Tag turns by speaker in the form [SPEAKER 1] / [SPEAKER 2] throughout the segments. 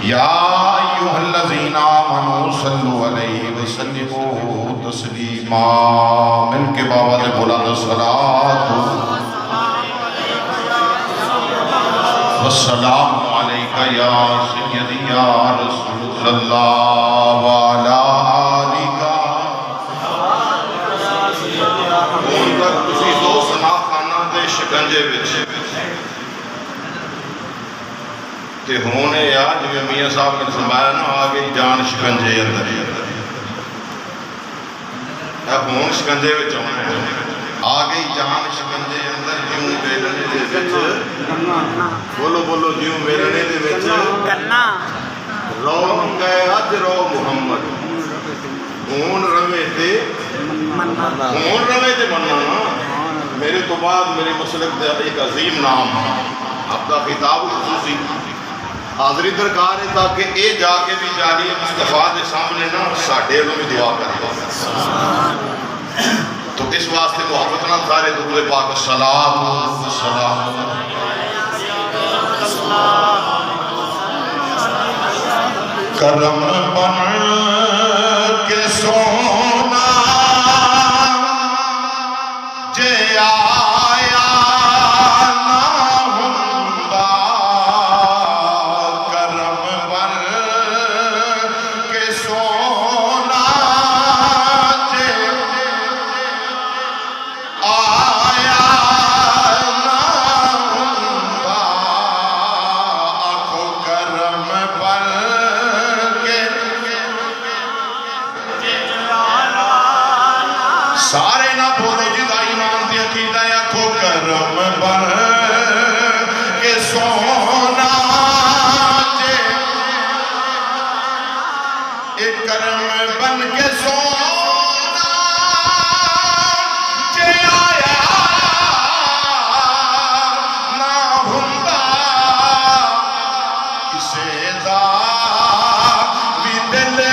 [SPEAKER 1] یا ایھا الذین آمنوا صلوا علیہ وسلموا تسلیما من کے بابا دے بلند الصلاۃ والسلام علیکہ یا سیدی یا رسول اللہ وعلا آلکہ ہون تک تسی دو سنا خانہ دے شکنجے بچے تے ہونے یا جو میاں صاحب نے فرمایا نا آگے جان شکنجے اندر اب ہون شکنجے بچ ہونے آگے جان شکنجے اندر جیوں بیلنے دے بچ بولو بولو جیوں بیلنے دے بچ رو گئے اج رو محمد ہون روے تے مننا میرے تو بعد میرے مسلک دے ایک عظیم نام اب دا خطاب خصوصی حاضری درکار ہے تاکہ اے جا کے بھی جالی مصطفیٰ دے سامنے نا ساڑھے لوگ بھی دعا کریں تو اس واسطے محبت نہ سارے درود پاک السلام کرم بن کے سونا جے آیا نہ ہوندا کرم بن کے سونا جے آیا نہ ہوندا آکھو کرم بن سارے نہ بولو جدا ایمان دی عقیدہ یا کو کرم بن کے سونا جے ایک کرم بن کے سونا جے آیا نہ ہوندا کسے دا بھی دل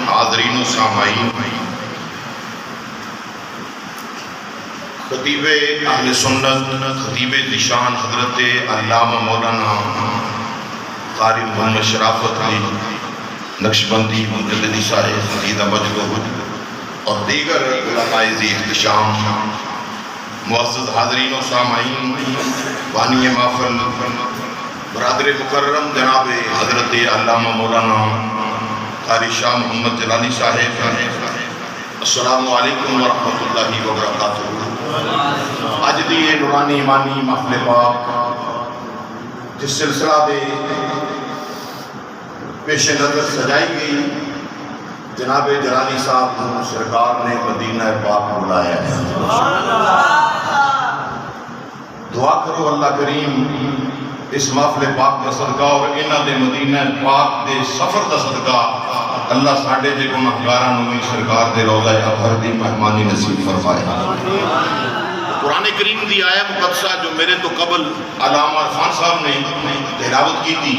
[SPEAKER 1] حاضرین و سامعین خطیب اہل سنت خطیب ذیشان حضرت علامہ مولانا قاری محمد شرافت علی نقشبندی مجددی صاحب عقیدہ مجدہ اور دیگر علماء ذی احتشام معزز حاضرین و سامعین بانی محفل برادر مکرم جناب حضرت علامہ مولانا قاری شاہ محمد جلالی صاحب السلام علیکم ورحمۃ اللہ وبرکاتہ اج دی یہ نورانی ایمانی محفل پاک جس سلسلہ دے پیش نظر سجائی گئی، جناب جلالی صاحب سرکار نے مدینہ پاک بلایا ہے۔ دعا کرو اللہ کریم اس محفل پاک کا صدقہ اور انہاں دے مدینہ پاک دے سفر دا صدقہ اللہ ساڈے جے گناہگاراں نوں وی سرکار دے روضہ اطہر دی مہمانی نصیب فرمائے۔ قرآن کریم دی آیہ مقدسہ جو میرے تو قبل علامہ عرفان صاحب نے تلاوت کی تھی،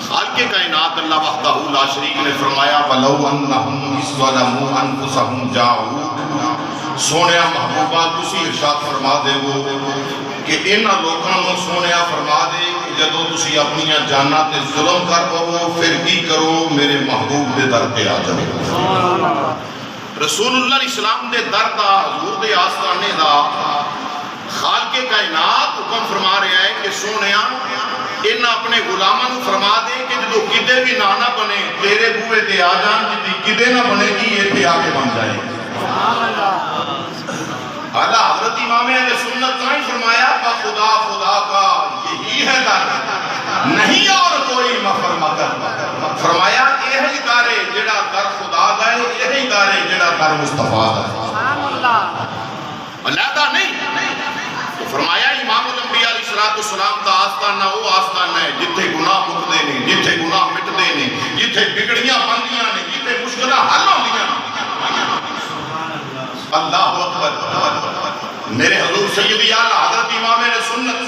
[SPEAKER 1] خالق کائنات اللہ وحدہ لا شریک نے فرمایا وَلَوْ أَنَّهُمْ إِذْ ظَلَمُوا أَنفُسَهُمْ جَاءُوكَ، سونیا محبوبہ تسی ارشاد فرما دے وہ کہ انہاں لوکاں نوں سونیا فرما دے کہ جدوں تسی اپنی جاناں تے ظلم کر پاؤ پھر کی کرو، میرے محبوب دے در تے آ جاؤ۔ رسول اللہ علیہ السلام دے در دا، حضور دے آستانے دا خالق کائنات حکم فرما رہا ہے کہ سونیا انہاں اپنے غلاماں نوں فرما دے کہ جدوں کدے بھی نہ بنے تیرے بوئے تے آ جان، جدی کدے نہ بنے گی یہ تے آ کے بن جائے۔ اعلیٰ حضرت امام اہل سنت نے فرمایا خدا خدا کا یہی ہے در، نہیں اور کوئی مفر مگر۔ فرمایا یہی دارے جڑا در خدا دا ہے، یہی دارے جڑا در مصطفیٰ دا ہے، علیحدہ نہیں۔ فرمایا امام الانبیاء علیہ السلام دا آستانہ وہ آستانہ ہے جتھے گناہ مکدے نے، جتھے گناہ مٹدے نے، جتھے بگڑیاں بندیاں نے، جتھے مشکلہ حل ہوندیاں نے۔ اللہ اکبر۔ میرے حضور سیدی اعلیٰ حضرت امام سنت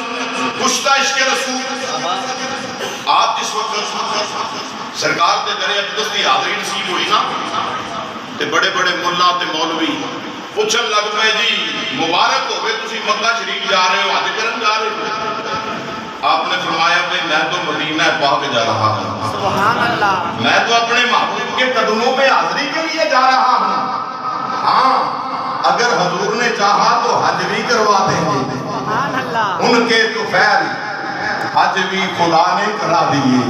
[SPEAKER 1] کشتہ عشق رسول آپ جس وقت سرکار دے در اقدس دی حاضری نصیب ہوئی نا تے بڑے بڑے ملا تے مولوی پوچھن لگ پئے جی مبارک ہوئے تسی مکہ شریف جا رہے ہو، حج کرن جا رہے ہو؟ آپ نے فرمایا کہ میں تو مدینہ پاک جا رہا ہوں، میں تو اپنے محبوب کے قدموں میں حاضری کے لیے جا رہا ہوں۔ ہاں اگر حضور نے چاہا تو حج بھی کروا دیں گے، ان کے تو خیر حج بھی خدا نے کرا دیے۔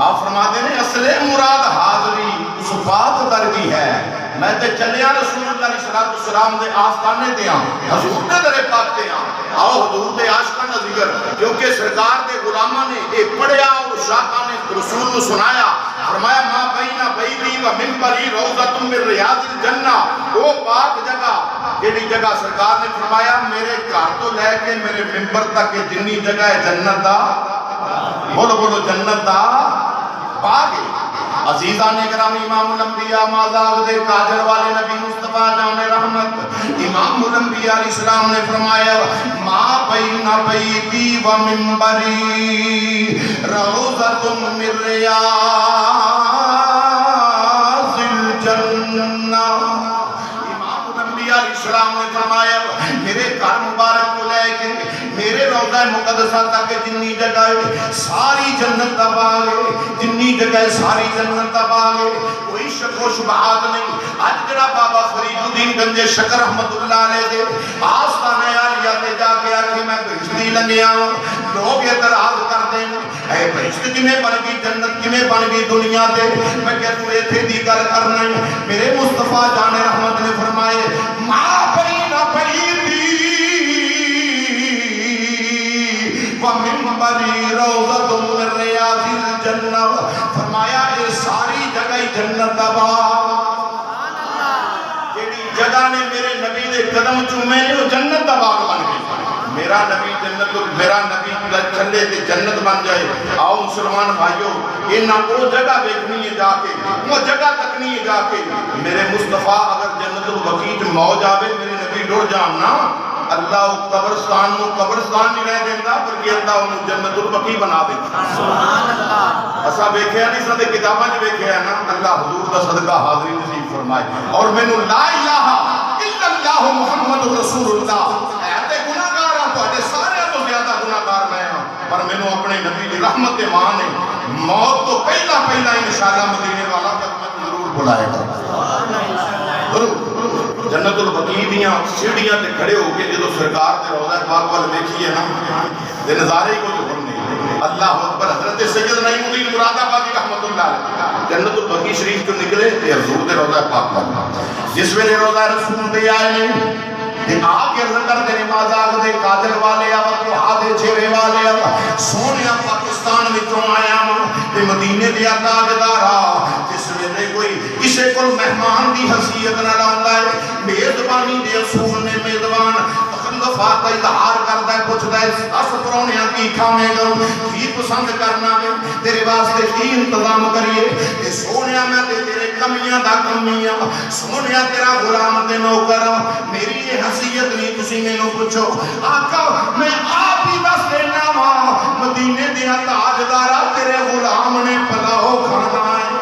[SPEAKER 1] آپ فرماتے ہیں اصل مراد حاضری اس بات در کی ہے، میں تے چلیا رسول اللہ علیہ السلام دے آستانے دے ہاں، حضور دے در پاک دے ہاں، آؤ حضور دے عاشقاں دا ذکر، کیونکہ سرکار دے غلامہ نے ایک پڑھیا اور شاقہ نے رسول کو سنایا۔ فرمایا ما بین بیتی و منبری روضۃ من ریاض الجنہ، وہ پاک جگہ جہی جگہ سرکار نے فرمایا میرے گھر تو لے کے میرے منبر تک جنی جگہ ہے جنت دا، بولو بولو جنت دا پاک ہے۔ عزیزان اکرام امام الانبیاء مازاغ دے کاجل والے نبی مصطفیٰ جان رحمت امام الانبیاء علیہ السلام نے فرمایا ما بین بیتی و منبری روضۃ من ریاض الجنہ۔ امام الانبیاء علیہ السلام نے فرمایا میرے گھر مبارک کو لے کے میرے روضہ مقدسہ تک جنی جگہ ہے ساری جنت دا باغ ہے، جنی جگہ ہے ساری جنت دا باغ ہے، کوئی شک و شبہات نہیں۔ آج جڑا بابا فرید الدین گنج شکر رحمت اللہ علیہ دے آستانہ عالیہ تے جا کے آکھے میں بہشتی لنگیا ہوں، لوگ اعتراض کر دیں اے بہشت کمیں بن گئی، جنت کمیں بن گئی دنیا تے؟ میں کہ تو ایتھے دی گل کرنا ہے۔ میرے مصطفیٰ جان رحمت نے فرمائے ما بین بیتی ومنبری روضۃ من ریاض الجنہ، فرمایا یہ ساری جگہ جنت دا باغ، جیڑی جگہ نے میرے نبی دے قدم چومے نے وہ جنت دا باغ بن گئی۔ میرا نبی جنت، میرا نبی چلے تے جنت بن جائے۔ آؤ مسلمان بھائیو انہاں وہ جگہ دیکھنی ہے جا کے، وہ جگہ تکنی ہے جا کے۔ میرے مصطفیٰ اگر جنت البقیع موج آوے میرے نبی ڈر جاننا، اللہ قبرستان نو قبرستان نہیں رہ دیندہ بلکہ اللہ انہوں جنت البقیع بنا دیتا۔ ایسا بیکھے نہیں سندے کتاباں جو بیکھے ہیں نا، اللہ حضور دا صدقہ حاضری نصیب فرمائے۔ اور میں نے لا الہ الا اللہ محمد رسول اللہ، ایتے گناہگار ہیں تو اٹھے سارے تو زیادہ گناہگار میں ہیں، پر میں نے اپنے نبی دی رحمت مان ہے، موت تو پہلا انشاءاللہ مدینے والا تک میں ضرور بلائے گا۔ ضرور جنت البقیع دیاں سیڑھیاں تے کھڑے ہو کے جدو سرکار دے روضہ پاک وال دیکھیے نا تے نظارے کو جو ہم نہیں۔ اللہ اکبر۔ حضرت سید نعیم الدین مراد آبادی رحمت اللہ علیہ جنت البقیع شریف کو نکلے تے حضور دے روضہ پاک وال جس ویلے روضہ رسول دے آئے نے آگے لگر دے مازاگ دے کاجل والے آوا تو آدھے چہرے والے آوا سونیا پاکستان میں تو آیا تے مدینے دیا تاجدارا جس ویلے کوئی کسے کو مہمان دی حیثیت نہ لاؤندا ہے میزبانی دے اصول نے میزبان تخلفات کا اظہار کرتا ہے پوچھتا ہے اس پرونیاں کی کھانے گا کی پسند کرنا ہے تیرے واسطے کی انتظام کریے کہ سونیا میں تیرے کمیاں دا کمیاں سونیا تیرا غلام دے نوکر میری یہ حیثیت نہیں تسی میں نو پوچھو آقا میں آپ ہی دس دینا ماں مدینے دیا تاجدارا تیرے غلام نے پلاؤ کھانا ہے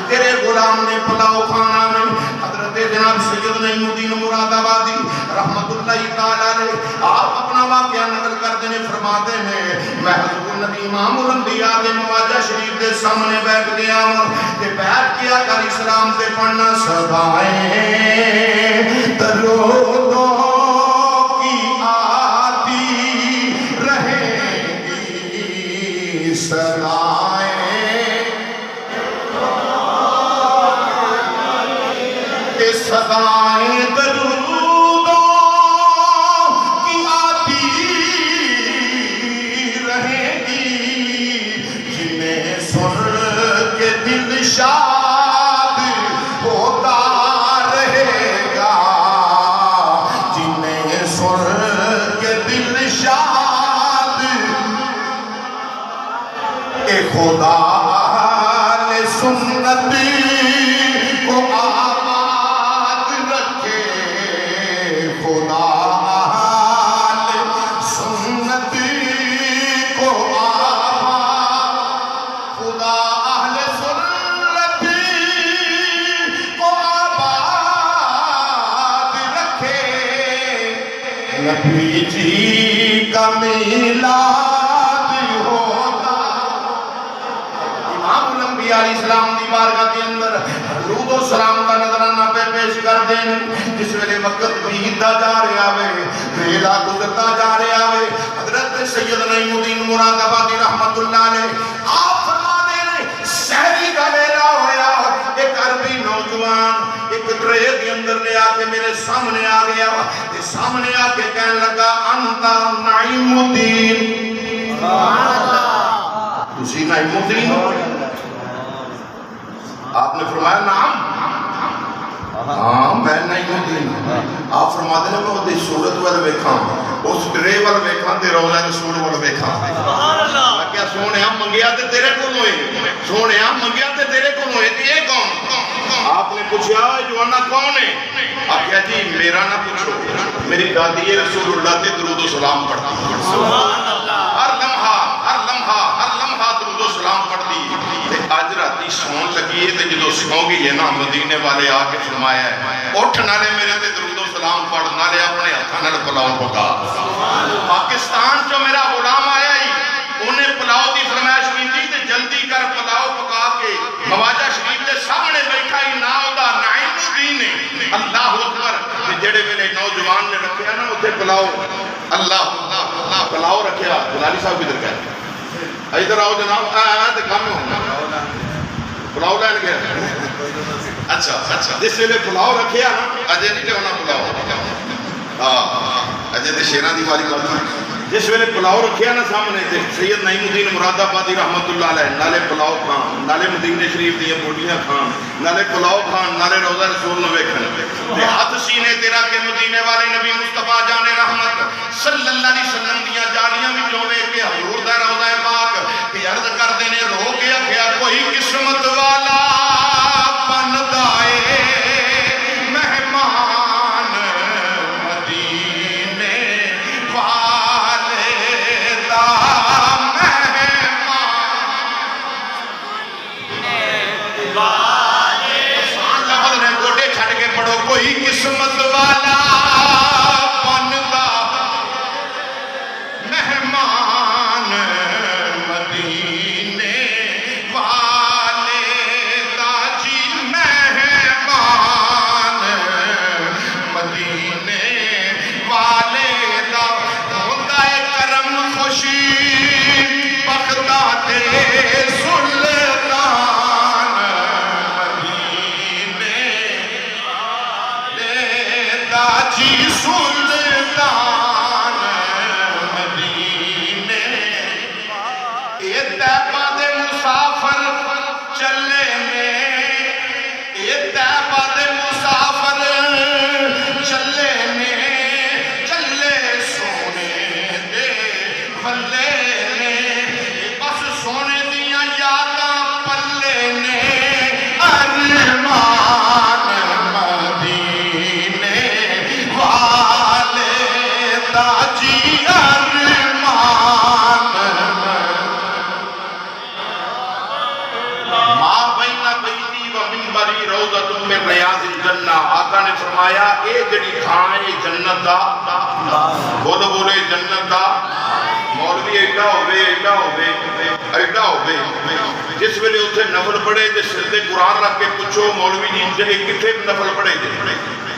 [SPEAKER 1] تیرے غلام نے پلاؤ کھانا ہے حضرت جناب سید نعیم الدین مراد آبادی رحمت اللہ تعالیٰ علیہ آپ اپنا واقعہ نقل کر دینے فرماتے ہیں میں حضور نبی امام الانبیاء دے مواجہ شریف دے سامنے بیٹھ گیا ہوں کہ بیٹھ کے آقا اسلام پہ پڑھنا صدائیں درودوں کی آتی رہیں گی صدائیں صدائیں درودوں کی آتی رہیں گی جنہیں سن کے دل شاد ہوتا رہے گا جنہیں سن کے دل شاد اے خدا نے سنت کو نبی جی کا میلاد ہوتا امام الانبیاء علیہ السلام دی بارگاہ کے اندر درود و سلام کا نظرانہ پہ پیش کر دیں جس ویلے وقت بیتتا جا رہا ہے ویلا گزرتا جا رہا ہے حضرت سید نعیم الدین مراد آبادی رحمت اللہ علیہ آپ فرما دیں شہری کا ویلا ہویا ایک عربی نوجوان ایک ٹرے کے اندر لے آکے میرے سامنے آ گیا یہ سامنے آکے کہنے لگا انتا نعیم الدین تسی نعیم الدین آپ نے فرمایا نعم ہاں میں نعیم الدین آپ فرما دینا میں وہ صورت والے ویکھاں اس ٹرے والے ویکھاں تے روضہ رسول والے ویکھاں میں کیا سونے ہم منگیا تے تیرے کو ہوئے سونے ہم منگیا تے تیرے کو ہوئے تے یہ کون آپ نے پوچھا جوانا کون ہے آپ کہا جی میرا نہ پوچھو میری دادی رسول اللہ تے درود و سلام پڑھتی ہر لمحہ درود و سلام پڑھتی آج راتی سون لگی ہے تے جدو سون گئی ہے نا مدینے والے آ کے فرمایا ہے اٹھ نالے میرے تے درود و سلام پڑھ نالے اپنے ہاتھاں نال پلاؤ پکا پاکستان جو میرا غلام آیا ہی انہیں پلاؤ دی فرمائش کی تھی تے جلدی کر پلاؤ پکا کے مواجہ شریف دے سامنے بیٹھا ہی نام دا نعیم الدین ہے اللہ اکبر تے جڑے میرے نوجوان نے رکھیا نا اتھے پلاؤ اللہ پلاؤ رکھیا جلالی صاحب کدھر گئے ادھر آؤ جناب تے کام ہونا پلاؤ لین گیا اچھا جس ویلے پلاؤ رکھیا نا اجے نہیں ہونا پلاؤ اجے تے شیراں دی والی گل جس ویلے پلاؤ رکھیا نا سامنے تے سید نعیم الدین مراد آبادی رحمت اللہ علیہ نالے پلاؤ کھان نالے مدینے شریف دیاں بوٹیاں کھان نالے پلاؤ کھان نالے روضہ رسول نو ویکھن تے ہاتھ سینے تیرا کے مدینے والے نبی مصطفیٰ جان رحمت صلی اللہ علیہ وسلم دیاں جاڑیاں وچوں ویکھ کے حضور دا روضہ پاک تے عرض کردے نے رو کے آکھیا کوئی قسمت والا بندا اے مہمان مدینے کوئی قسمت والا بندا مہمان مدینے والے دا جی مہمان مدینے والے دا ہوتا ہے کرم خوشی بختہ دے جی والے دا جی ارمان ماں بین بیتی و منبری روضۃ من ریاض الجنہ. آقا نے فرمایا اے جڑی تھاں ہے جنت دا. بولو بولے جنت دا. مولوی ایڈا ہوئے جس ویلے اتنے نفل پڑھے تے سر تے قرآن رکھ کے پوچھو مولوی جی جی کتنے نفل پڑھے جی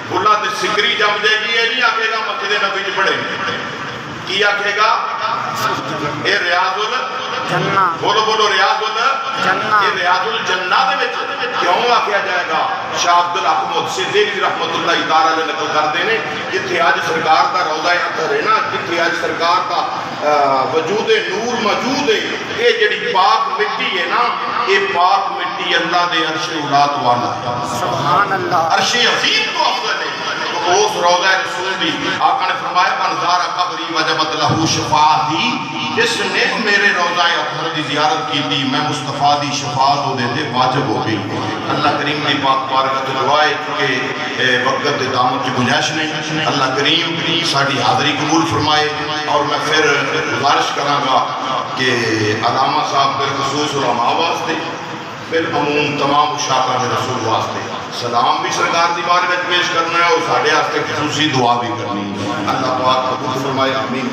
[SPEAKER 1] بولا تے سکری جم جائے گی. یہ نہیں آکھے گا مسجد نبی چ پڑھے. کی آکھے گا اے ریاض الجنہ. بولو بولو ریاض الجنہ. یہ ریاض الجنہ دے وچ کیوں آکھیا جائے گا؟ شاہ عبدالحق محدث دہلوی رحمۃ اللہ تعالی علیہ نقل کرتے ہیں جتھے اج سرکار دا روضہ اطہر ہے نا, جتھے اج سرکار دا وجود نور موجود ہے, یہ جڑی پاک مٹی ہے نا, یہ پاک مٹی اللہ دے عرش اولاد والا ہے. سبحان اللہ. عرش عظیم تو افضل ہے. تو اس روضہ رسول دی آقا نے فرمایا من زار قبری وجبت لہ شفاعتی, جس نے میرے روضہ اطہر دی زیارت کی دی میں مصطفیٰ دی شفاعت ہو دیتے واجب ہو گئی. اللہ کریم دی پاک بارگاہ تو دعائے کہ وقت دامت کی گنجائش نہیں. اللہ کریم ساڑی حاضری قبول فرمائے. اور میں پھر گزارش کراں گا کہ علامہ صاحب بالخصوص علماء واسطے بالعموم تمام شاکران رسول واسطے سلام بھی سرکار دی بارگاہ پیش کرنا ہے اور ساڑھے واسطے خصوصی دعا بھی کرنی ہے. اللہ پاک قبول فرمائے. آمین.